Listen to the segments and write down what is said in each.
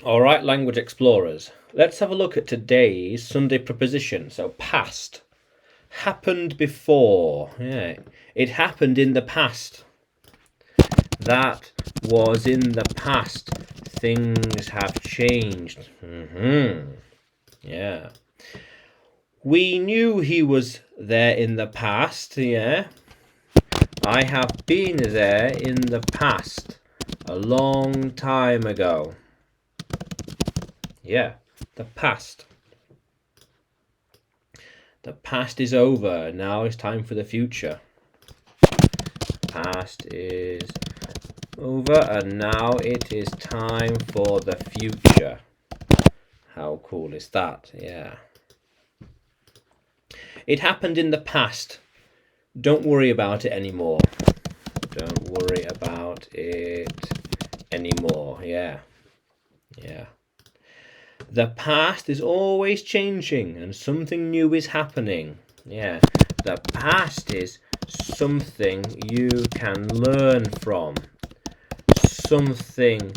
All right, language explorers. Let's have a look at today's Sunday preposition. So past. Happened before. Yeah. It happened in the past. That was in the past. Things have changed. Yeah. We knew he was there in the past. Yeah. I have been there in the past. A long time ago. Yeah, the past. The past is over. Now it's time for the future. Past is over and now it is time for the future. How cool is that? Yeah. It happened in the past. Don't worry about it anymore. Don't worry about it anymore. Yeah. Yeah. The past is always changing and something new is happening. Yeah, the past is something you can learn from. Something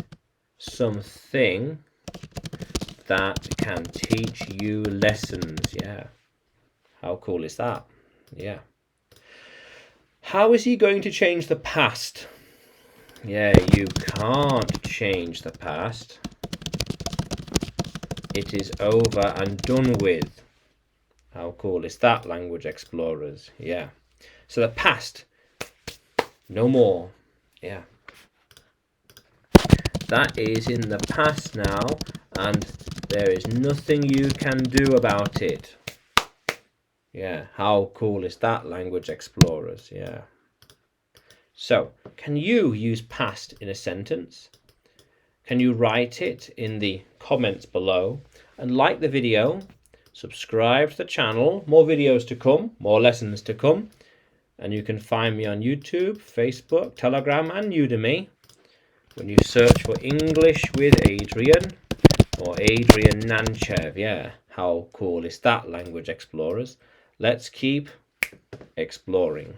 that can teach you lessons. Yeah. How cool is that? Yeah. How is he going to change the past? Yeah, you can't change the past. It is over and done with. How cool is that, language explorers? Yeah. So the past, no more. Yeah. That is in the past now, and there is nothing you can do about it. Yeah. How cool is that, language explorers? Yeah. So, can you use past in a sentence? Can you write it in the comments below? And like the video, subscribe to the channel, more videos to come, more lessons to come. And you can find me on YouTube, Facebook, Telegram and Udemy when you search for English with Adrian or Adrian Nanchev. Yeah, how cool is that, language explorers? Let's keep exploring.